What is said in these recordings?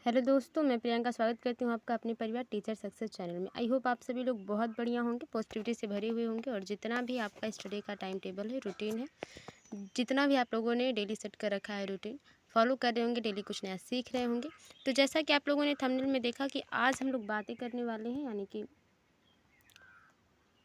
Hello दोस्तों, मैं प्रियंका स्वागत करती हूँ आपका अपने परिवार टीचर सक्सेस चैनल में। आई होप आप सभी लोग बहुत बढ़िया होंगे, पॉजिटिविटी से भरे हुए होंगे और जितना भी आपका स्टडी का टाइम टेबल है, रूटीन है, जितना भी आप लोगों ने डेली सेट कर रखा है रूटीन, फॉलो कर रहे होंगे, डेली कुछ नया सीख रहे होंगे। तो जैसा कि आप लोगों ने थंबनेल में देखा कि आज हम लोग बातें करने वाले हैं, यानी कि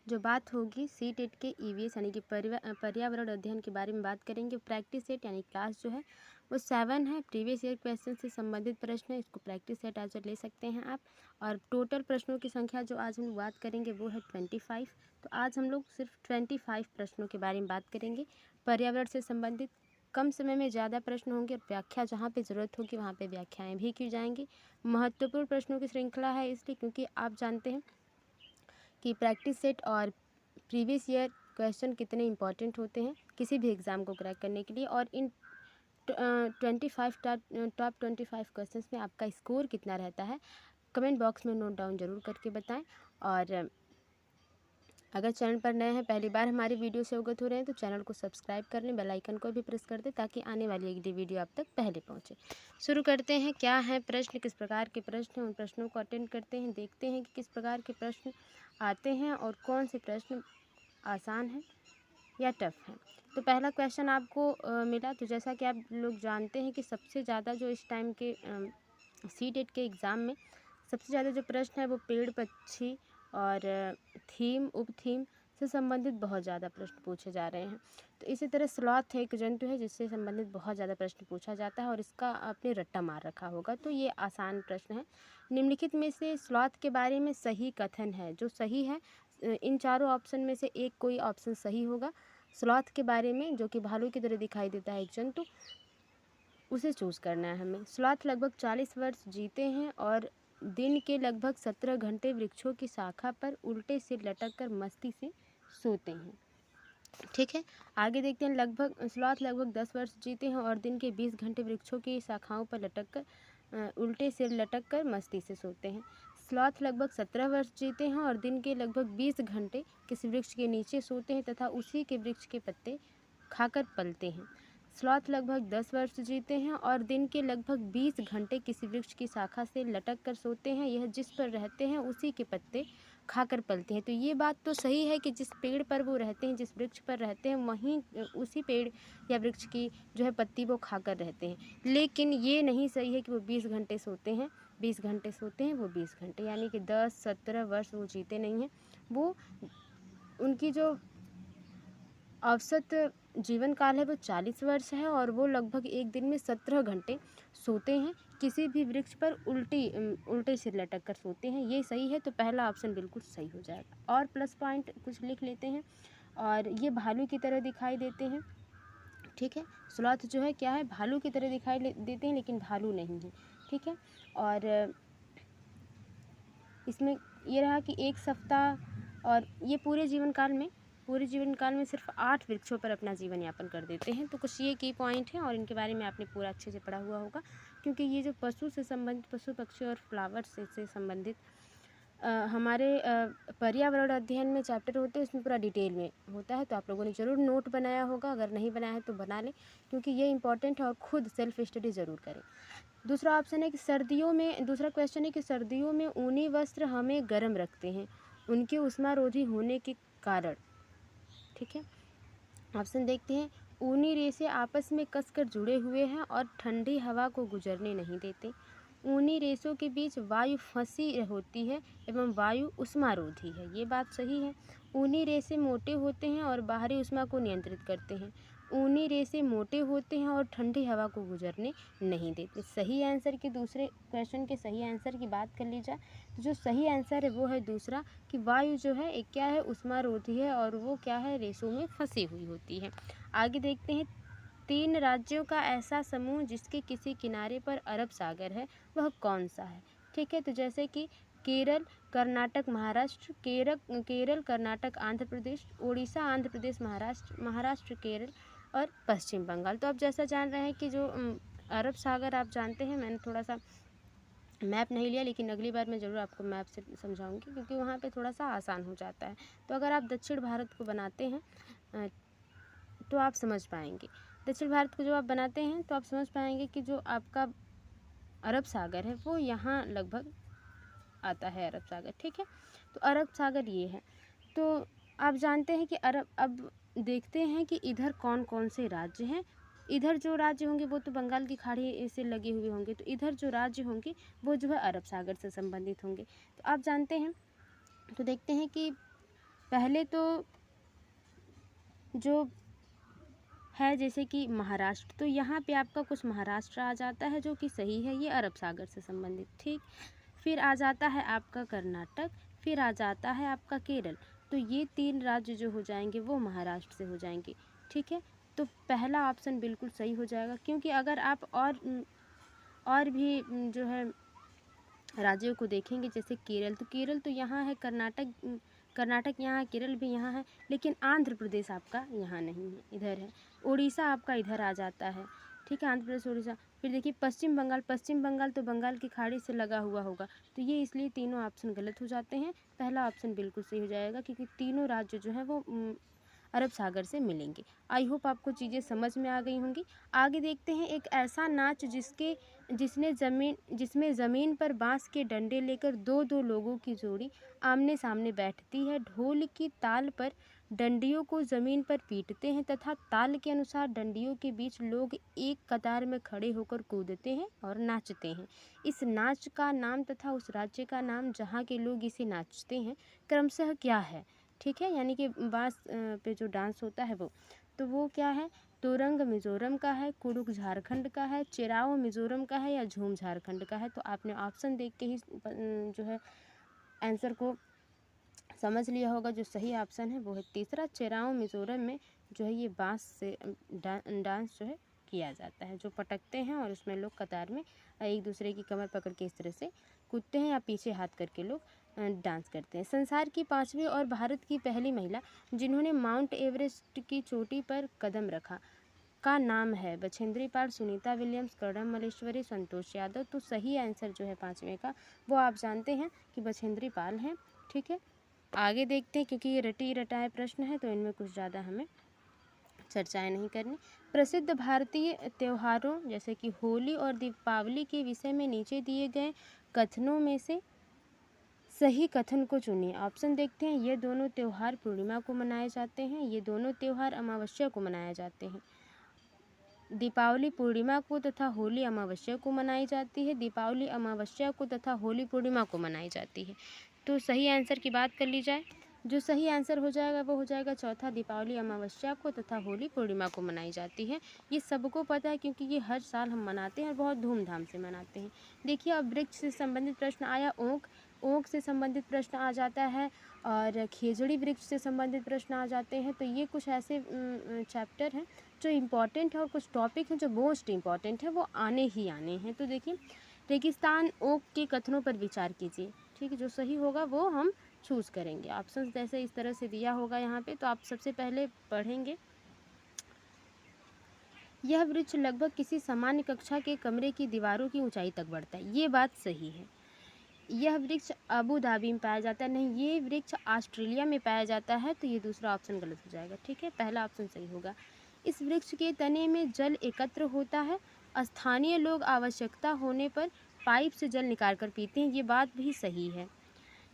जो बात होगी सीटेट के ईवीएस यानी कि पर्यावरण अध्ययन के बारे में बात करेंगे। प्रैक्टिस सेट यानी क्लास जो है वो 7 है। प्रीवियस ईयर क्वेश्चन से संबंधित प्रश्न है, इसको प्रैक्टिस सेट आज ले सकते हैं आप। और टोटल प्रश्नों की संख्या जो आज हम बात करेंगे वो है 25। तो आज हम लोग सिर्फ 25 प्रश्नों के बारे में बात करेंगे पर्यावरण से संबंधित। कम समय में ज़्यादा प्रश्न होंगे और व्याख्या जहाँ पे ज़रूरत होगी वहाँ पे व्याख्याएँ भी की जाएंगी। महत्वपूर्ण प्रश्नों की श्रृंखला है इसलिए क्योंकि आप जानते हैं कि प्रैक्टिस सेट और प्रीवियस ईयर क्वेश्चन कितने इंपॉर्टेंट होते हैं किसी भी एग्ज़ाम को क्रैक करने के लिए। और इन 25 टॉप 25 क्वेश्चंस में आपका स्कोर कितना रहता है कमेंट बॉक्स में नोट डाउन ज़रूर करके बताएं। और अगर चैनल पर नए हैं, पहली बार हमारी वीडियो से अवगत हो रहे हैं, तो चैनल को सब्सक्राइब कर लें, बेल आइकन को भी प्रेस कर दें ताकि आने वाली अगली वीडियो आप तक पहले पहुंचे। शुरू करते हैं। क्या है प्रश्न, किस प्रकार के प्रश्न हैं, उन प्रश्नों को अटेंड करते हैं, देखते हैं कि किस प्रकार के प्रश्न आते हैं और कौन से प्रश्न आसान है या टफ है। तो पहला क्वेश्चन आपको मिला। तो जैसा कि आप लोग जानते हैं कि सबसे ज़्यादा जो इस टाइम के सीटेट के एग्ज़ाम में सबसे ज़्यादा जो प्रश्न है वो पेड़ पक्षी और थीम उप थीम से संबंधित बहुत ज़्यादा प्रश्न पूछे जा रहे हैं। तो इसी तरह स्लॉथ एक जंतु है जिससे संबंधित बहुत ज़्यादा प्रश्न पूछा जाता है और इसका आपने रट्टा मार रखा होगा, तो ये आसान प्रश्न है। निम्नलिखित में से स्लॉथ के बारे में सही कथन है। जो सही है, इन चारों ऑप्शन में से एक कोई ऑप्शन सही होगा। स्लॉथ के बारे में, जो कि भालू की तरह दिखाई देता है एक जंतु, उसे चूज़ करना है हमें। स्लॉथ लगभग 40 वर्ष जीते हैं और दिन के लगभग 17 घंटे वृक्षों की शाखा पर उल्टे सिर लटक कर मस्ती से सोते हैं। ठीक है, आगे देखते हैं। स्लॉथ लगभग 10 वर्ष जीते हैं और दिन के 20 घंटे वृक्षों की शाखाओं पर लटक कर उल्टे सिर लटक कर मस्ती से सोते हैं। स्लॉथ लगभग 17 वर्ष जीते हैं और दिन के लगभग 20 घंटे किसी वृक्ष के नीचे सोते हैं तथा उसी के वृक्ष के पत्ते खाकर पलते हैं। स्लॉथ लगभग 10 वर्ष जीते हैं और दिन के लगभग 20 घंटे किसी वृक्ष की शाखा से लटक कर सोते हैं। यह जिस पर रहते हैं उसी के पत्ते खाकर पलते हैं। तो ये बात तो सही है कि जिस पेड़ पर वो रहते हैं, जिस वृक्ष पर रहते हैं, वहीं उसी पेड़ या वृक्ष की जो है पत्ती वो खाकर रहते हैं। लेकिन ये नहीं सही है कि वो 20 घंटे सोते हैं। 20 घंटे सोते हैं वो 20 घंटे, यानी कि 10-17 वर्ष वो जीते नहीं हैं। वो उनकी जो औसत जीवन काल है वो 40 वर्ष है और वो लगभग एक दिन में 17 घंटे सोते हैं। किसी भी वृक्ष पर उल्टे सिर लटक कर सोते हैं। ये सही है, तो पहला ऑप्शन बिल्कुल सही हो जाएगा। और प्लस पॉइंट कुछ लिख लेते हैं। और ये भालू की तरह दिखाई देते हैं। ठीक है, स्लॉथ जो है क्या है, भालू की तरह दिखाई देते हैं लेकिन भालू नहीं है। ठीक है, और इसमें ये रहा कि एक सप्ताह और ये पूरे जीवन काल में सिर्फ 8 वृक्षों पर अपना जीवन यापन कर देते हैं। तो कुछ ये की पॉइंट हैं और इनके बारे में आपने पूरा अच्छे से पढ़ा हुआ होगा, क्योंकि ये जो पशु से संबंधित, पशु पक्षी और फ्लावर से संबंधित हमारे पर्यावरण अध्ययन में चैप्टर होते हैं, उसमें पूरा डिटेल में होता है। तो आप लोगों ने ज़रूर नोट बनाया होगा, अगर नहीं बनाया है तो बना लें, क्योंकि ये इंपॉर्टेंट है और खुद सेल्फ स्टडी ज़रूर करें। दूसरा ऑप्शन है कि दूसरा क्वेश्चन है कि सर्दियों में ऊनी वस्त्र हमें गर्म रखते हैं, उनके उष्मारोधी होने के कारण। ठीक है, ऑप्शन देखते हैं। ऊनी रेशे आपस में कसकर जुड़े हुए हैं और ठंडी हवा को गुजरने नहीं देते। ऊनी रेशों के बीच वायु फंसी होती है एवं वायु उष्मारोधी है। ये बात सही है। ऊनी रेशे मोटे होते हैं और बाहरी उष्मा को नियंत्रित करते हैं। ऊनी रेशे मोटे होते हैं और ठंडी हवा को गुजरने नहीं देते। सही आंसर के दूसरे क्वेश्चन के सही आंसर की बात कर ली जाए तो जो सही आंसर है वो है दूसरा, कि वायु जो है एक क्या है, उष्मारोधी है और वो क्या है, रेशों में फंसी हुई होती है। आगे देखते हैं। 3 राज्यों का ऐसा समूह जिसके किसी किनारे पर अरब सागर है, वह कौन सा है। ठीक है, तो जैसे कि केरल, कर्नाटक, महाराष्ट्र, केरल कर्नाटक आंध्र प्रदेश, उड़ीसा आंध्र प्रदेश महाराष्ट्र, महाराष्ट्र केरल और पश्चिम बंगाल। तो आप जैसा जान रहे हैं कि जो अरब सागर आप जानते हैं, मैंने थोड़ा सा मैप नहीं लिया, लेकिन अगली बार मैं ज़रूर आपको मैप से समझाऊंगी, क्योंकि वहाँ पे थोड़ा सा आसान हो जाता है। तो अगर आप दक्षिण भारत को बनाते हैं तो आप समझ पाएंगे। दक्षिण भारत को जब आप बनाते हैं तो आप समझ पाएंगे कि जो आपका अरब सागर है वो यहाँ लगभग आता है, अरब सागर। ठीक है, तो अरब सागर ये है। तो आप जानते हैं कि अरब, अब देखते हैं कि इधर कौन कौन से राज्य हैं। इधर जो राज्य होंगे वो तो बंगाल की खाड़ी से लगे हुए होंगे, तो इधर जो राज्य होंगे वो जो है अरब सागर से संबंधित होंगे। तो आप जानते हैं, तो देखते हैं कि पहले तो जो है जैसे कि महाराष्ट्र, तो यहाँ पे आपका कुछ महाराष्ट्र आ जाता है जो कि सही है, ये अरब सागर से संबंधित। ठीक, फिर आ जाता है आपका कर्नाटक, फिर आ जाता है आपका केरल। तो ये 3 राज्य जो हो जाएंगे वो महाराष्ट्र से हो जाएंगे। ठीक है, तो पहला ऑप्शन बिल्कुल सही हो जाएगा, क्योंकि अगर आप और भी जो है राज्यों को देखेंगे, जैसे केरल, तो केरल तो यहाँ है, कर्नाटक यहाँ है, केरल भी यहाँ है, लेकिन आंध्र प्रदेश आपका यहाँ नहीं है, इधर है। उड़ीसा आपका इधर आ जाता है। ठीक है, आंध्र प्रदेश, उड़ीसा। फिर देखिए पश्चिम बंगाल तो बंगाल की खाड़ी से लगा हुआ होगा, तो ये इसलिए तीनों ऑप्शन गलत हो जाते हैं। पहला ऑप्शन बिल्कुल सही हो जाएगा, क्योंकि तीनों राज्य जो है वो अरब सागर से मिलेंगे। आई होप आपको चीज़ें समझ में आ गई होंगी। आगे देखते हैं, एक ऐसा नाच जिसमें ज़मीन पर बांस के डंडे लेकर दो दो लोगों की जोड़ी आमने सामने बैठती है, ढोल की ताल पर डंडियों को ज़मीन पर पीटते हैं तथा ताल के अनुसार डंडियों के बीच लोग एक कतार में खड़े होकर कूदते हैं और नाचते हैं। इस नाच का नाम तथा उस राज्य का नाम जहाँ के लोग इसे नाचते हैं क्रमशः क्या है? ठीक है, यानी कि बांस पे जो डांस होता है वो, तो वो क्या है? तोरंग मिज़ोरम का है, कुडुख झारखंड का है, चिराओ मिज़ोरम का है, या झूम झारखंड का है। तो आपने ऑप्शन देख के ही जो है आंसर को समझ लिया होगा। जो सही ऑप्शन है वो है तीसरा, चिराओ मिज़ोरम में जो है ये बांस से डांस जो है किया जाता है, जो पटकते हैं और उसमें लोग कतार में एक दूसरे की कमर पकड़ के इस तरह से कूदते हैं, या पीछे हाथ करके लोग डांस करते हैं। संसार की 5वीं और भारत की पहली महिला जिन्होंने माउंट एवरेस्ट की चोटी पर कदम रखा का नाम है बछेंद्री पाल, सुनीता विलियम्स, कर्णम मल्लेश्वरी, संतोष यादव। तो सही आंसर जो है 5वें का वो आप जानते हैं कि बछेंद्री पाल हैं। ठीक है, आगे देखते हैं, क्योंकि ये रटी रटाए प्रश्न है तो इनमें कुछ ज़्यादा हमें चर्चाएं नहीं करनी। प्रसिद्ध भारतीय त्योहारों जैसे कि होली और दीपावली के विषय में नीचे दिए गए कथनों में से सही कथन को चुनिए। ऑप्शन देखते हैं, ये दोनों त्यौहार पूर्णिमा को मनाए जाते हैं, ये दोनों त्यौहार अमावस्या को मनाए जाते हैं, दीपावली पूर्णिमा को तथा होली अमावस्या को मनाई जाती है, दीपावली अमावस्या को तथा होली पूर्णिमा को मनाई जाती है। तो सही आंसर की बात कर ली जाए, जो सही आंसर हो जाएगा वो हो जाएगा चौथा, दीपावली अमावस्या को तथा होली पूर्णिमा को मनाई जाती है। ये सबको पता है, क्योंकि ये हर साल हम मनाते हैं और बहुत धूमधाम से मनाते हैं। देखिए, अब वृक्ष से संबंधित प्रश्न आया, ऊख से संबंधित प्रश्न आ जाता है, और खेजड़ी वृक्ष से संबंधित प्रश्न आ जाते हैं। तो ये कुछ ऐसे चैप्टर हैं जो इम्पॉर्टेंट है, और कुछ टॉपिक हैं जो मोस्ट इम्पॉर्टेंट है, वो आने ही आने हैं। तो देखिए, रेगिस्तान ओक के कथनों पर विचार कीजिए। ठीक है, जो सही होगा वो हम चूज़ करेंगे। ऑप्शन जैसे इस तरह से दिया होगा यहाँ पे, तो आप सबसे पहले पढ़ेंगे, यह वृक्ष लगभग किसी सामान्य कक्षा के कमरे की दीवारों की ऊंचाई तक बढ़ता है। ये बात सही है। यह वृक्ष अबू धाबी में पाया जाता है, नहीं, ये वृक्ष ऑस्ट्रेलिया में पाया जाता है, तो ये दूसरा ऑप्शन गलत हो जाएगा। ठीक है, पहला ऑप्शन सही होगा। इस वृक्ष के तने में जल एकत्र होता है, स्थानीय लोग आवश्यकता होने पर पाइप से जल निकाल कर पीते हैं, ये बात भी सही है।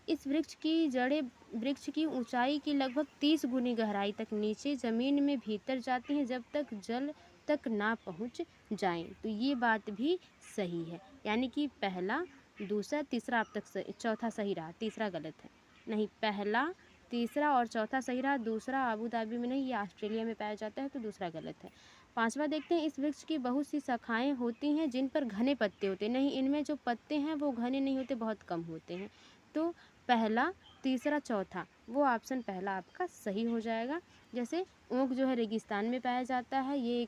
इस वृक्ष की जड़ें वृक्ष की ऊंचाई की लगभग 30 गुनी गहराई तक नीचे ज़मीन में भीतर जाती हैं जब तक जल तक ना पहुंच जाएं, तो ये बात भी सही है। यानी कि पहला, दूसरा, तीसरा अब तक चौथा सही रहा, तीसरा गलत है। नहीं, पहला, तीसरा और चौथा सही रहा, दूसरा अबू धाबी में नहीं, ये ऑस्ट्रेलिया में पाया जाता है, तो दूसरा गलत है। पांचवा देखते हैं, इस वृक्ष की बहुत सी शाखाएं होती हैं जिन पर घने पत्ते होते हैं, नहीं, इनमें जो पत्ते हैं वो घने नहीं होते, बहुत कम होते हैं। तो पहला, तीसरा, चौथा, वो ऑप्शन पहला आपका सही हो जाएगा। जैसे ऊख जो है रेगिस्तान में पाया जाता है, ये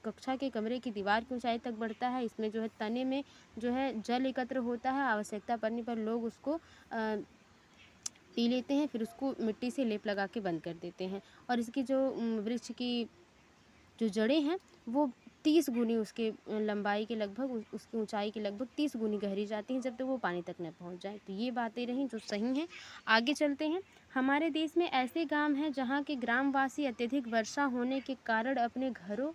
कक्षा के कमरे की दीवार की ऊंचाई तक बढ़ता है, इसमें जो है तने में जो है जल एकत्र होता है, आवश्यकता पड़ने पर लोग उसको पी लेते हैं, फिर उसको मिट्टी से लेप लगा के बंद कर देते हैं। और इसकी जो वृक्ष की जो जड़ें हैं वो 30 गुनी उसके लंबाई के लगभग, उसकी ऊंचाई के लगभग 30 गुनी गहरी जाती हैं जब तक वो पानी तक न पहुंच जाए। तो ये बातें रहीं जो सही हैं। आगे चलते हैं। हमारे देश में ऐसे गांव हैं जहां के ग्रामवासी अत्यधिक वर्षा होने के कारण अपने घरों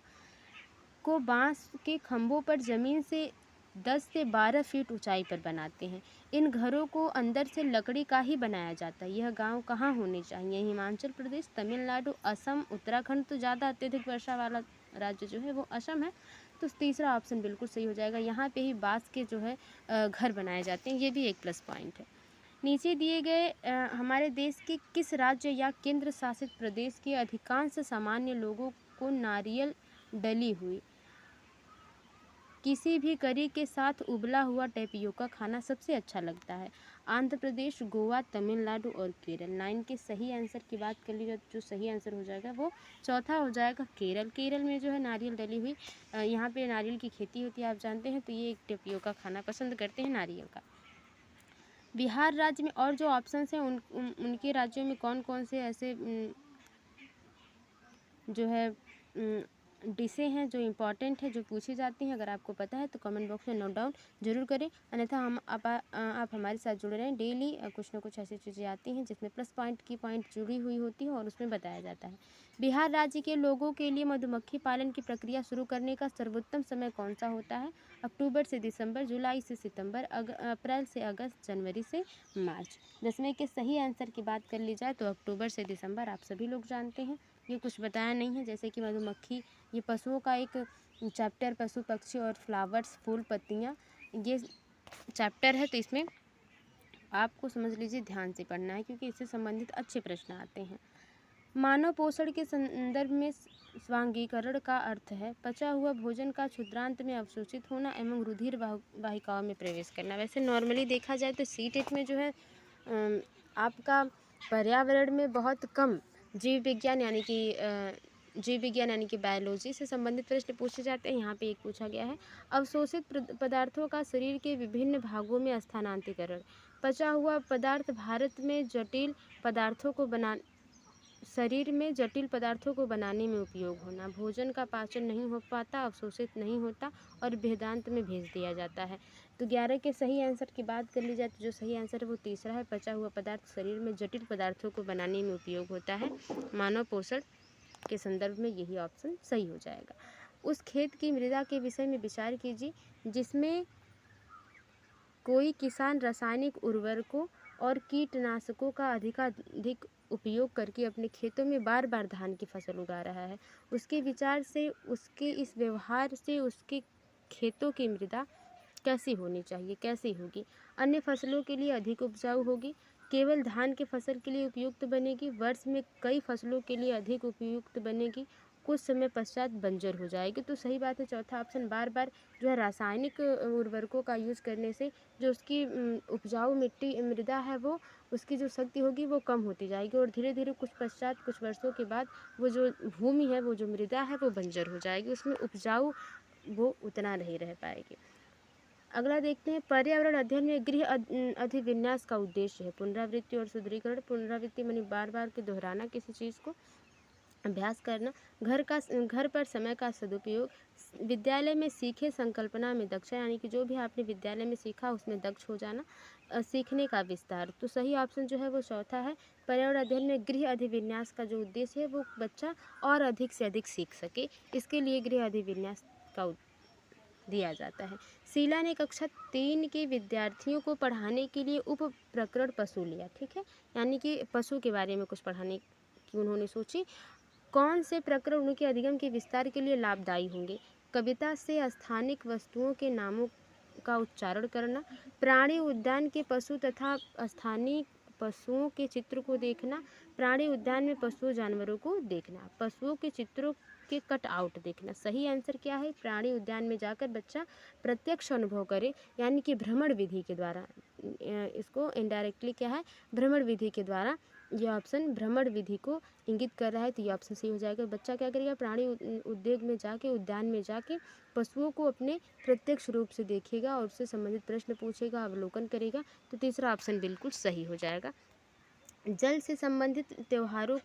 को बांस के खंभों पर जमीन से 10 से 12 फीट ऊंचाई पर बनाते हैं। इन घरों को अंदर से लकड़ी का ही बनाया जाता है। यह गांव कहाँ होने चाहिए? हिमाचल प्रदेश, तमिलनाडु, असम, उत्तराखंड। तो ज़्यादा अत्यधिक वर्षा वाला राज्य जो है वो असम है, तो तीसरा ऑप्शन बिल्कुल सही हो जाएगा। यहाँ पे ही बांस के जो है घर बनाए जाते हैं, ये भी एक प्लस पॉइंट है। नीचे दिए गए हमारे देश के किस राज्य या केंद्र शासित प्रदेश के अधिकांश सामान्य लोगों को नारियल डली हुई किसी भी करी के साथ उबला हुआ टेपियोका खाना सबसे अच्छा लगता है? आंध्र प्रदेश, गोवा, तमिलनाडु और केरल। 9 के सही आंसर की बात कर ली जाए तो जो सही आंसर हो जाएगा वो चौथा हो जाएगा केरल। केरल में जो है नारियल डली हुई यहाँ पे नारियल की खेती होती है, आप जानते हैं, तो ये एक टेपियोका खाना पसंद करते हैं नारियल का। बिहार राज्य में और जो ऑप्शंस हैं उनके राज्यों में कौन कौन से ऐसे जो है डिशें हैं जो इम्पॉर्टेंट है, जो पूछी जाती हैं। अगर आपको पता है तो कमेंट बॉक्स में नोट डाउन जरूर करें, अन्यथा आप हमारे साथ जुड़े रहें। डेली कुछ ना कुछ ऐसी चीज़ें आती हैं जिसमें प्लस पॉइंट की पॉइंट जुड़ी हुई होती है और उसमें बताया जाता है। बिहार राज्य के लोगों के लिए मधुमक्खी पालन की प्रक्रिया शुरू करने का सर्वोत्तम समय कौन सा होता है? अक्टूबर से दिसंबर, जुलाई से सितंबर, अप्रैल से अगस्त, जनवरी से मार्च। 10वें के सही आंसर की बात कर ली जाए तो अक्टूबर से दिसंबर आप सभी लोग जानते हैं। ये कुछ बताया नहीं है, जैसे कि मधुमक्खी, ये पशुओं का एक चैप्टर, पशु पक्षी और फ्लावर्स, फूल पत्तियाँ, ये चैप्टर है, तो इसमें आपको समझ लीजिए ध्यान से पढ़ना है क्योंकि इससे संबंधित अच्छे प्रश्न आते हैं। मानव पोषण के संदर्भ में स्वांगीकरण का अर्थ है पचा हुआ भोजन का क्षुद्रांत में अवशोषित होना एवं रुधिर वाहिकाओं में प्रवेश करना। वैसे नॉर्मली देखा जाए तो सीटेट में जो है आपका पर्यावरण में बहुत कम जीव विज्ञान यानी कि बायोलॉजी से संबंधित प्रश्न पूछे जाते हैं। यहाँ पे एक पूछा गया है, अवशोषित पदार्थों का शरीर के विभिन्न भागों में स्थानांतरीकरण। पचा हुआ पदार्थ भारत में शरीर में जटिल पदार्थों को बनाने में उपयोग होना। भोजन का पाचन नहीं हो पाता, अवशोषित नहीं होता और वेदांत में भेज दिया जाता है। तो 11 के सही आंसर की बात कर ली जाए तो जो सही आंसर है वो तीसरा है, पचा हुआ पदार्थ शरीर में जटिल पदार्थों को बनाने में उपयोग होता है। मानव पोषण के संदर्भ में यही ऑप्शन सही हो जाएगा। उस खेत की मृदा के विषय में विचार कीजिए जिसमें कोई किसान रासायनिक उर्वरकों और कीटनाशकों का अधिकाधिक उपयोग करके अपने खेतों में बार बार धान की फसल उगा रहा है। उसके विचार से, उसके इस व्यवहार से उसके खेतों की मृदा कैसी होनी चाहिए, कैसी होगी? अन्य फसलों के लिए अधिक उपजाऊ होगी, केवल धान के फसल के लिए उपयुक्त बनेगी, वर्ष में कई फसलों के लिए अधिक उपयुक्त बनेगी, कुछ समय पश्चात बंजर हो जाएगी। तो सही बात है चौथा ऑप्शन। बार बार जो है रासायनिक उर्वरकों का यूज़ करने से जो उसकी उपजाऊ मृदा है वो, उसकी जो शक्ति होगी वो कम होती जाएगी और धीरे धीरे कुछ वर्षों के बाद वो जो भूमि है, वो जो मृदा है वो बंजर हो जाएगी, उसमें उपजाऊ वो उतना नहीं रह पाएगी। अगला देखते हैं, पर्यावरण अध्ययन में गृह अधिविन्यास का उद्देश्य है पुनरावृत्ति और सुदृढ़ीकरण। पुनरावृत्ति मानी बार बार के दोहराना किसी चीज़ को, अभ्यास करना, घर पर समय का सदुपयोग, विद्यालय में सीखे संकल्पना में दक्षता, यानी कि जो भी आपने विद्यालय में सीखा उसमें दक्ष हो जाना, सीखने का विस्तार। तो सही ऑप्शन जो है वो चौथा है। पर्यावरण अध्ययन में गृह अधिविन्यास का जो उद्देश्य है वो बच्चा और अधिक से अधिक सीख सके, इसके लिए गृह अधिविन्यास का दिया जाता है। शीला ने कक्षा 3 के विद्यार्थियों को पढ़ाने के लिए उप प्रकरण पशु लिया, ठीक है, यानी कि पशु के बारे में कुछ पढ़ाने की उन्होंने सोची। कौन से प्रकरण उनके अधिगम के विस्तार के लिए लाभदायी होंगे? कविता से स्थानिक वस्तुओं के नामों का उच्चारण करना, प्राणी उद्यान के पशु तथा स्थानीय पशुओं के चित्र को देखना, प्राणी उद्यान में पशुओं जानवरों को देखना, पशुओं के चित्रों के कट आउट देखना। सही आंसर क्या है? प्राणी उद्यान में जाकर बच्चा प्रत्यक्ष अनुभव करे, यानी कि भ्रमण विधि के द्वारा, इसको इनडायरेक्टली क्या है, भ्रमण विधि के द्वारा, ये ऑप्शन भ्रमण विधि को इंगित कर रहा है, तो ये ऑप्शन सही हो जाएगा। बच्चा क्या करेगा? प्राणी उद्योग में जाके, उद्यान में जाके पशुओं को अपने प्रत्यक्ष रूप से देखेगा और उससे संबंधित प्रश्न पूछेगा, अवलोकन करेगा, तो तीसरा ऑप्शन बिल्कुल सही हो जाएगा। जल से संबंधित त्योहारों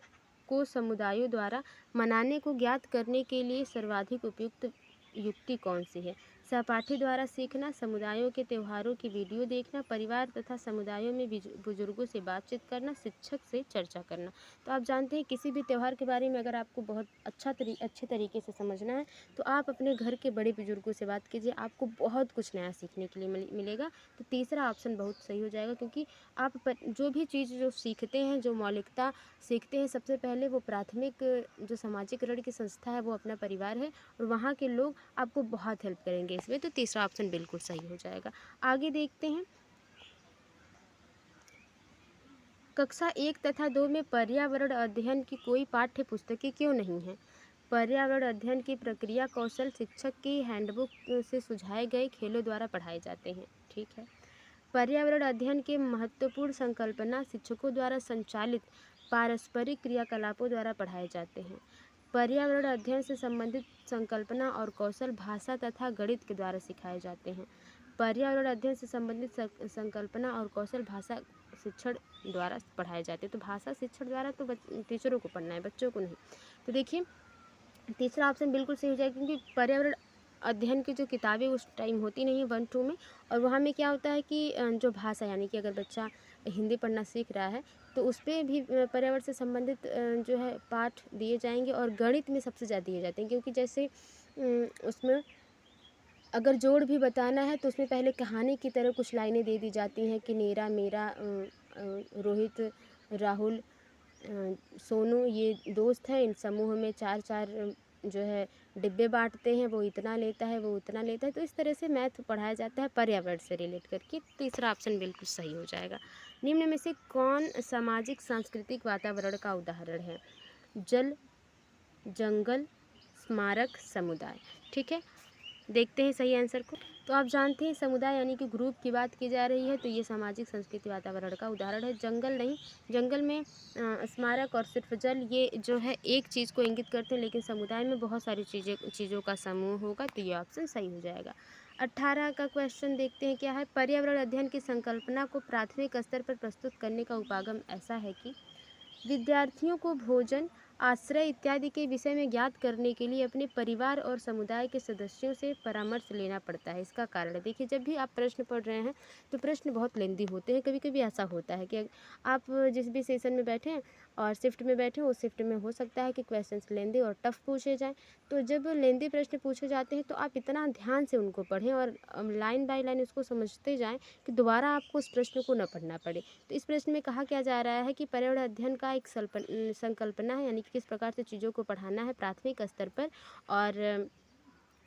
को समुदायों द्वारा मनाने को ज्ञात करने के लिए सर्वाधिक उपयुक्त युक्ति कौन सी है? सहपाठी द्वारा सीखना, समुदायों के त्योहारों की वीडियो देखना, परिवार तथा समुदायों में बुजुर्गों से बातचीत करना, शिक्षक से चर्चा करना। तो आप जानते हैं किसी भी त्यौहार के बारे में अगर आपको बहुत अच्छे तरीके से समझना है तो आप अपने घर के बड़े बुजुर्गों से बात कीजिए, आपको बहुत कुछ नया सीखने के लिए मिलेगा। तो तीसरा ऑप्शन बहुत सही हो जाएगा, क्योंकि आप जो भी चीज़ जो सीखते हैं, जो मौलिकता सीखते हैं, सबसे पहले वो प्राथमिक जो सामाजिक ऋण की संस्था है वो अपना परिवार है, और वहाँ के लोग आपको बहुत हेल्प करेंगे इसमें। तो तीसरा ऑप्शन बिल्कुल सही हो जाएगा। आगे देखते हैं, कक्षा 1 तथा 2 में पर्यावरण अध्ययन की कोई पाठ्य पुस्तकें क्यों नहीं हैं? पर्यावरण अध्ययन की प्रक्रिया कौशल शिक्षक की हैंडबुक से सुझाए गए खेलों द्वारा पढ़ाए जाते हैं। ठीक है। पर्यावरण अध्ययन के महत्वपूर्ण संकल्पना शिक्षकों द्वारा संचालित पारस्परिक क्रियाकलापों द्वारा पढ़ाए जाते हैं। पर्यावरण अध्ययन से संबंधित संकल्पना और कौशल भाषा तथा गणित के द्वारा सिखाए जाते हैं। पर्यावरण अध्ययन से संबंधित संकल्पना और कौशल भाषा शिक्षण द्वारा पढ़ाए जाते हैं। तो भाषा शिक्षण द्वारा तो टीचरों को पढ़ना है, बच्चों को नहीं। तो देखिए तीसरा ऑप्शन बिल्कुल सही हो जाएगा, क्योंकि पर्यावरण अध्ययन की जो किताबें उस टाइम होती नहीं है 1-2 में, और वहाँ में क्या होता है कि जो भाषा, यानी कि अगर बच्चा हिंदी पढ़ना सीख रहा है तो उस पर भी पर्यावरण से संबंधित जो है पाठ दिए जाएंगे, और गणित में सबसे ज़्यादा दिए जाते हैं, क्योंकि जैसे उसमें अगर जोड़ भी बताना है तो उसमें पहले कहानी की तरह कुछ लाइनें दे दी जाती हैं कि नीरा, मेरा, रोहित, राहुल, सोनू ये दोस्त हैं, इन समूह में 4-4 जो है डिब्बे बांटते हैं, वो इतना लेता है, वो उतना लेता है। तो इस तरह से मैथ पढ़ाया जाता है पर्यावरण से रिलेट करके। तीसरा ऑप्शन बिल्कुल सही हो जाएगा। निम्न में से कौन सामाजिक सांस्कृतिक वातावरण का उदाहरण है? जल, जंगल, स्मारक, समुदाय। ठीक है, देखते हैं सही आंसर को। तो आप जानते हैं समुदाय यानी कि ग्रुप की बात की जा रही है, तो ये सामाजिक संस्कृति वातावरण का उदाहरण है। जंगल नहीं, जंगल में स्मारक और सिर्फ जल ये जो है एक चीज़ को इंगित करते हैं, लेकिन समुदाय में बहुत सारी चीज़ों का समूह होगा, तो ये ऑप्शन सही हो जाएगा। 18 का क्वेश्चन देखते हैं क्या है। पर्यावरण अध्ययन की संकल्पना को प्राथमिक स्तर पर प्रस्तुत करने का उपागम ऐसा है कि विद्यार्थियों को भोजन, आश्रय इत्यादि के विषय में ज्ञात करने के लिए अपने परिवार और समुदाय के सदस्यों से परामर्श लेना पड़ता है। इसका कारण देखिए, जब भी आप प्रश्न पढ़ रहे हैं तो प्रश्न बहुत लेंदी होते हैं। कभी कभी ऐसा होता है कि आप जिस भी सेशन में बैठे और शिफ्ट में बैठे, उस शिफ्ट में हो सकता है कि क्वेश्चंस लेंदी और टफ पूछे जाएँ। तो जब लेंदी प्रश्न पूछे जाते हैं तो आप इतना ध्यान से उनको पढ़ें और लाइन बाय लाइन उसको समझते जाएँ कि दोबारा आपको उस प्रश्न को न पढ़ना पड़े। तो इस प्रश्न में कहा क्या जा रहा है कि पर्यावरण अध्ययन का एक संकल्पना है, यानी कि किस प्रकार से चीज़ों को पढ़ाना है प्राथमिक स्तर पर, और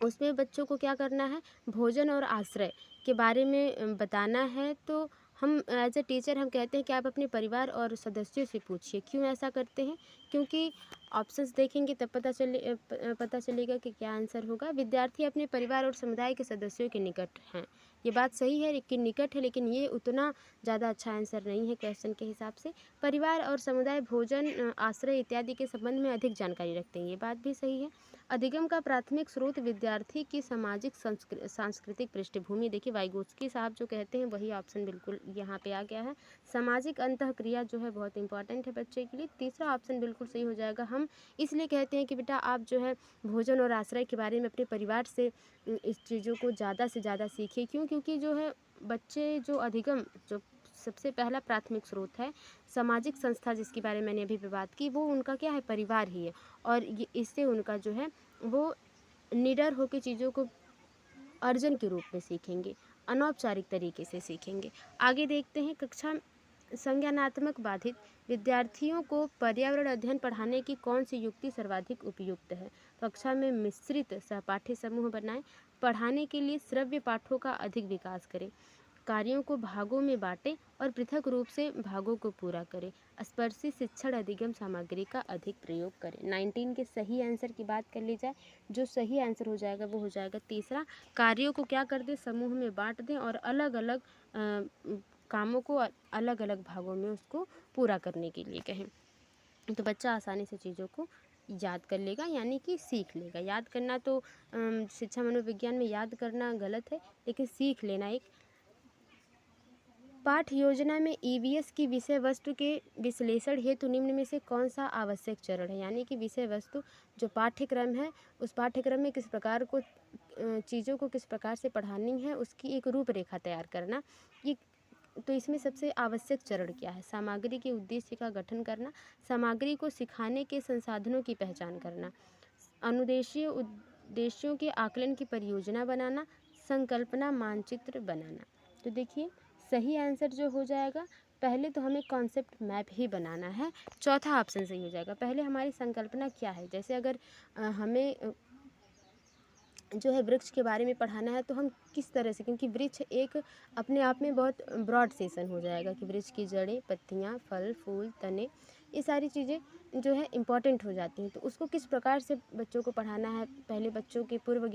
उसमें बच्चों को क्या करना है, भोजन और आश्रय के बारे में बताना है। तो हम एज ए टीचर हम कहते हैं कि आप अपने परिवार और सदस्यों से पूछिए। क्यों ऐसा करते हैं? क्योंकि ऑप्शंस देखेंगे तब पता चलेगा कि क्या आंसर होगा। विद्यार्थी अपने परिवार और समुदाय के सदस्यों के निकट हैं, ये बात सही है, लेकिन निकट है, लेकिन ये उतना ज़्यादा अच्छा आंसर नहीं है क्वेश्चन के हिसाब से। परिवार और समुदाय भोजन, आश्रय इत्यादि के संबंध में अधिक जानकारी रखते हैं, ये बात भी सही है। अधिगम का प्राथमिक स्रोत विद्यार्थी की सामाजिक सांस्कृतिक पृष्ठभूमि, देखिए वाइगोत्स्की साहब जो कहते हैं वही ऑप्शन बिल्कुल यहाँ पे आ गया है। सामाजिक अंतःक्रिया जो है बहुत इंपॉर्टेंट है बच्चे के लिए, तीसरा ऑप्शन बिल्कुल सही हो जाएगा। हम इसलिए कहते हैं कि बेटा आप जो है भोजन और आश्रय के बारे में अपने परिवार से इस चीज़ों को ज़्यादा से ज़्यादा सीखिए। क्यों? क्योंकि जो है बच्चे जो अधिगम जो सबसे पहला प्राथमिक स्रोत है, सामाजिक संस्था जिसके बारे में मैंने अभी भी बात की, वो उनका क्या है, परिवार ही है, और ये इससे उनका जो है वो निडर होकर चीज़ों को अर्जन के रूप में सीखेंगे, अनौपचारिक तरीके से सीखेंगे। आगे देखते हैं, कक्षा संज्ञानात्मक बाधित विद्यार्थियों को पर्यावरण अध्ययन पढ़ाने की कौन सी युक्ति सर्वाधिक उपयुक्त है? कक्षा में मिश्रित सहपाठी समूह बनाएं, पढ़ाने के लिए श्रव्य पाठों का अधिक विकास करें, कार्यों को भागों में बांटें और पृथक रूप से भागों को पूरा करें, स्पर्शी शिक्षण अधिगम सामग्री का अधिक प्रयोग करें। 19 के सही आंसर की बात कर ली जाए, जो सही आंसर हो जाएगा वो हो जाएगा तीसरा, कार्यों को क्या कर दें, समूह में बांट दें और अलग अलग कामों को अलग अलग भागों में उसको पूरा करने के लिए कहें। तो बच्चा आसानी से चीज़ों को याद कर लेगा, यानी कि सीख लेगा। याद करना तो शिक्षा मनोविज्ञान में याद करना गलत है, लेकिन सीख लेना एक। पाठ योजना में ईवीएस की विषय वस्तु के विश्लेषण हेतु निम्न में से कौन सा आवश्यक चरण है? यानी कि विषय वस्तु जो पाठ्यक्रम है, उस पाठ्यक्रम में किस प्रकार को चीज़ों को किस प्रकार से पढ़ानी है उसकी एक रूपरेखा तैयार करना। ये तो इसमें सबसे आवश्यक चरण क्या है? सामग्री के उद्देश्य का गठन करना, सामग्री को सिखाने के संसाधनों की पहचान करना, अनुदेशीय उद्देश्यों के आकलन की परियोजना बनाना, संकल्पना मानचित्र बनाना। तो देखिए सही आंसर जो हो जाएगा, पहले तो हमें कॉन्सेप्ट मैप ही बनाना है, चौथा ऑप्शन सही हो जाएगा। पहले हमारी संकल्पना क्या है, जैसे अगर हमें जो है वृक्ष के बारे में पढ़ाना है तो हम किस तरह से, क्योंकि वृक्ष एक अपने आप में बहुत ब्रॉड सेशन हो जाएगा कि वृक्ष की जड़ें, पत्तियां, फल, फूल, तने, ये सारी चीज़ें जो है इम्पॉर्टेंट हो जाती हैं। तो उसको किस प्रकार से बच्चों को पढ़ाना है, पहले बच्चों के पूर्व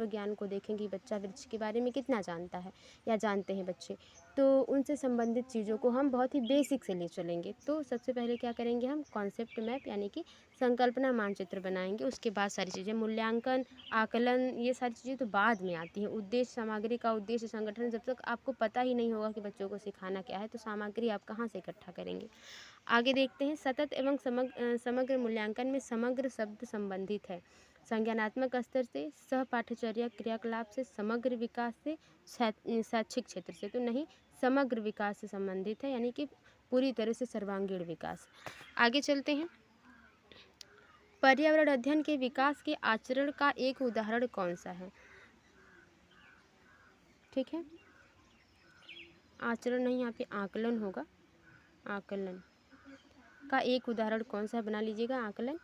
ज्ञान को देखेंगे, बच्चा वृक्ष के बारे में कितना जानता है या जानते हैं बच्चे, तो उनसे संबंधित चीज़ों को हम बहुत ही बेसिक से ले चलेंगे। तो सबसे पहले क्या करेंगे, हम कॉन्सेप्ट मैप यानी कि संकल्पना मानचित्र बनाएंगे। उसके बाद सारी चीज़ें, मूल्यांकन, आकलन, ये सारी चीज़ें तो बाद में आती हैं। उद्देश्य, सामग्री का उद्देश्य, संगठन, जब तक आपको पता ही नहीं होगा कि बच्चों को सिखाना क्या है तो सामग्री आप कहाँ से इकट्ठा करेंगे। आगे देखते हैं, सतत एवं समग्र मूल्यांकन में समग्र शब्द संबंधित है। संज्ञानात्मक स्तर से, सह पाठ्यचर्या क्रियाकलाप से, समग्र विकास से, शैक्षिक क्षेत्र से। तो नहीं, समग्र विकास से संबंधित है, यानी कि पूरी तरह से सर्वांगीण विकास। आगे चलते हैं, पर्यावरण अध्ययन के विकास के आचरण का एक उदाहरण कौन सा है? ठीक है, आचरण नहीं, यहाँ पे आकलन होगा। आकलन का एक उदाहरण कौन सा है, बना लीजिएगा। आकलन,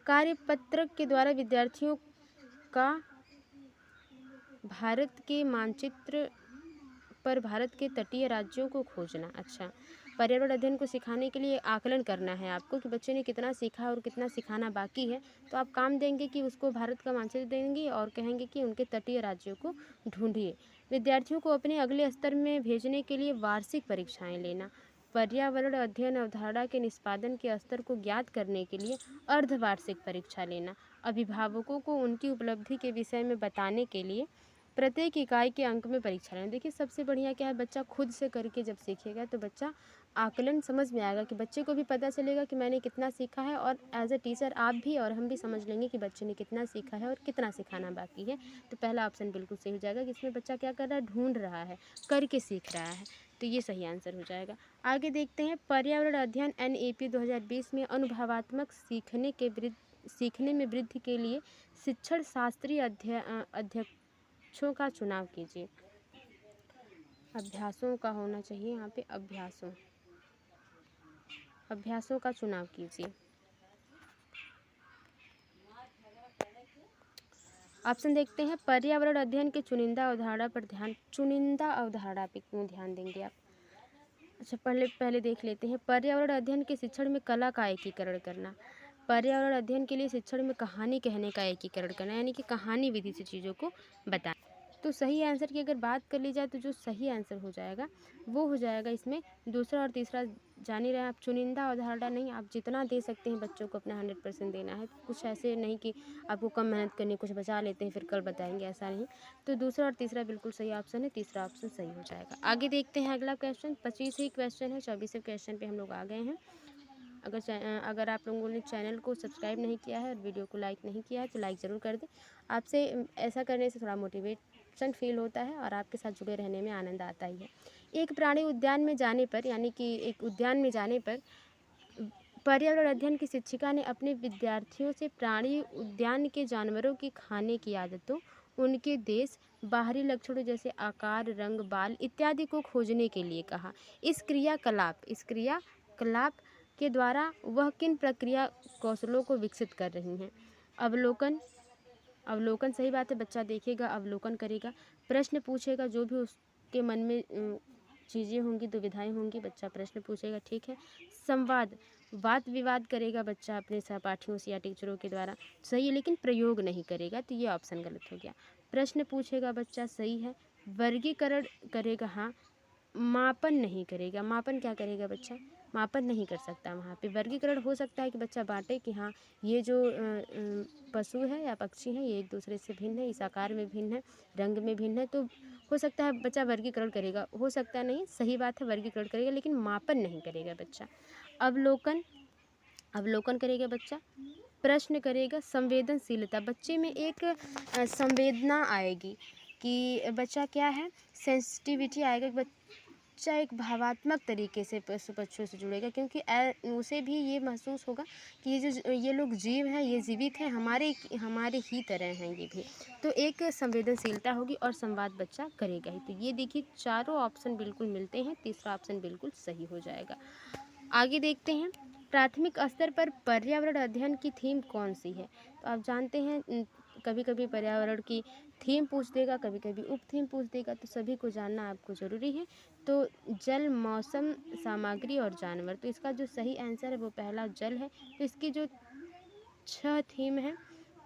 कार्यपत्रक के द्वारा विद्यार्थियों का भारत के मानचित्र पर भारत के तटीय राज्यों को खोजना। अच्छा, पर्यावरण अध्ययन को सिखाने के लिए आकलन करना है आपको कि बच्चे ने कितना सीखा और कितना सिखाना बाकी है। तो आप काम देंगे कि उसको भारत का मानचित्र देंगे और कहेंगे कि उनके तटीय राज्यों को ढूंढिए। विद्यार्थियों को अपने अगले स्तर में भेजने के लिए वार्षिक परीक्षाएं लेना। पर्यावरण अध्ययन अवधारणा के निष्पादन के स्तर को ज्ञात करने के लिए अर्धवार्षिक परीक्षा लेना। अभिभावकों को उनकी उपलब्धि के विषय में बताने के लिए प्रत्येक इकाई के अंक में परीक्षा लेना। देखिए सबसे बढ़िया क्या है, बच्चा खुद से करके जब सीखेगा तो बच्चा आकलन समझ में आएगा कि बच्चे को भी पता चलेगा कि मैंने कितना सीखा है, और एज अ टीचर आप भी और हम भी समझ लेंगे कि बच्चे ने कितना सीखा है और कितना सिखाना बाकी है। तो पहला ऑप्शन बिल्कुल सही हो जाएगा कि इसमें बच्चा क्या कर रहा है, ढूंढ रहा है, करके सीख रहा है। तो ये सही आंसर हो जाएगा। आगे देखते हैं, पर्यावरण अध्ययन NEP 2020 में अनुभवात्मक सीखने में वृद्धि के लिए शिक्षण शास्त्रीय अध्यक्षों का चुनाव कीजिए। अभ्यासों का होना चाहिए यहाँ पे, अभ्यासों का चुनाव कीजिए। ऑप्शन देखते हैं, पर्यावरण अध्ययन के चुनिंदा अवधारणा पे क्यों ध्यान देंगे आप? अच्छा, पहले देख लेते हैं, पर्यावरण अध्ययन के शिक्षण में कला का एकीकरण करना। पर्यावरण अध्ययन के लिए शिक्षण में कहानी कहने का एकीकरण करना, यानी कि कहानी विधि से चीज़ों को बताना। तो सही आंसर की अगर बात कर ली जाए तो जो सही आंसर हो जाएगा वो हो जाएगा इसमें दूसरा और तीसरा। जान ही रहे हैं आप, चुनिंदा अवधारणा नहीं, आप जितना दे सकते हैं बच्चों को अपना 100% देना है। कुछ ऐसे नहीं कि आपको कम मेहनत करनी, कुछ बचा लेते हैं फिर कल बताएंगे, ऐसा नहीं। तो दूसरा और तीसरा बिल्कुल सही ऑप्शन है, तीसरा ऑप्शन सही हो जाएगा। आगे देखते हैं अगला क्वेश्चन, 25 ही क्वेश्चन है, 24वें क्वेश्चन पे हम लोग आ गए हैं। अगर आप लोगों ने चैनल को सब्सक्राइब नहीं किया है और वीडियो को लाइक नहीं किया है तो लाइक ज़रूर कर दें। आपसे ऐसा करने से थोड़ा मोटिवेशन फील होता है और आपके साथ जुड़े रहने में आनंद आता ही है। एक प्राणी उद्यान में जाने पर, यानी कि एक उद्यान में जाने पर पर्यावरण अध्ययन की शिक्षिका ने अपने विद्यार्थियों से प्राणी उद्यान के जानवरों की खाने की आदतों, उनके देश, बाहरी लक्षणों जैसे आकार, रंग, बाल इत्यादि को खोजने के लिए कहा। इस क्रियाकलाप के द्वारा वह किन प्रक्रिया कौशलों को विकसित कर रही हैं? अवलोकन सही बात है, बच्चा देखेगा, अवलोकन करेगा, प्रश्न पूछेगा, जो भी उसके मन में चीज़ें होंगी, दुविधाएं होंगी, बच्चा प्रश्न पूछेगा, ठीक है। संवाद, वाद विवाद करेगा बच्चा अपने सहपाठियों से या टीचरों के द्वारा, सही है, लेकिन प्रयोग नहीं करेगा, तो ये ऑप्शन गलत हो गया। प्रश्न पूछेगा बच्चा, सही है। वर्गीकरण करेगा, हाँ। मापन नहीं करेगा, मापन क्या करेगा बच्चा, मापन नहीं कर सकता। वहाँ पे वर्गीकरण हो सकता है कि बच्चा बांटे कि हाँ ये जो पशु है या पक्षी है ये एक दूसरे से भिन्न है, इस आकार में भिन्न है, रंग में भिन्न है, तो हो सकता है बच्चा वर्गीकरण करेगा, हो सकता नहीं, सही बात है वर्गीकरण करेगा, लेकिन मापन नहीं करेगा बच्चा। अवलोकन करेगा बच्चा, प्रश्न करेगा संवेदनशीलता, बच्चे में एक संवेदना आएगी कि बच्चा क्या है, सेंसिटिविटी आएगा, बच्चा एक भावात्मक तरीके से पशु पक्षियों से जुड़ेगा, क्योंकि उसे भी ये महसूस होगा कि ये लोग जीव हैं, ये जीवित हैं, हमारे ही तरह हैं ये भी। तो एक संवेदनशीलता होगी और संवाद बच्चा करेगा ही। तो ये देखिए चारों ऑप्शन बिल्कुल मिलते हैं, तीसरा ऑप्शन बिल्कुल सही हो जाएगा। आगे देखते हैं, प्राथमिक स्तर पर पर्यावरण अध्ययन की थीम कौन सी है। तो आप जानते हैं कभी कभी पर्यावरण की थीम पूछ देगा, कभी कभी उप थीम पूछ देगा, तो सभी को जानना आपको ज़रूरी है। तो जल, मौसम, सामग्री और जानवर, तो इसका जो सही आंसर है वो पहला जल है। तो इसकी जो 6 थीम है,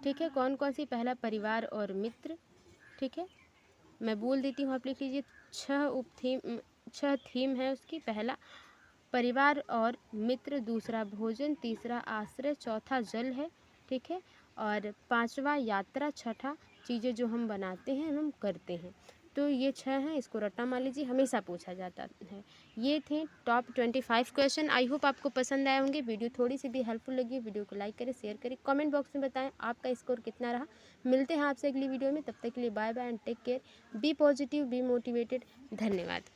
ठीक है, कौन कौन सी, पहला परिवार और मित्र, ठीक है, मैं बोल देती हूँ, आप लिख लीजिए। 6 थीम है उसकी, पहला परिवार और मित्र, दूसरा भोजन, तीसरा आश्रय, चौथा जल है, ठीक है, और पांचवा यात्रा, छठा चीज़ें जो हम बनाते हैं, हम करते हैं। तो ये 6 हैं, इसको रट्टा मान लीजिए, हमेशा पूछा जाता है। ये थे टॉप 25 क्वेश्चन। आई होप आपको पसंद आए होंगे। वीडियो थोड़ी सी भी हेल्पफुल लगी, वीडियो को लाइक करें, शेयर करें, कमेंट बॉक्स में बताएं आपका स्कोर कितना रहा। मिलते हैं आपसे अगली वीडियो में, तब तक के लिए bye bye and take care, be positive, be motivated. धन्यवाद।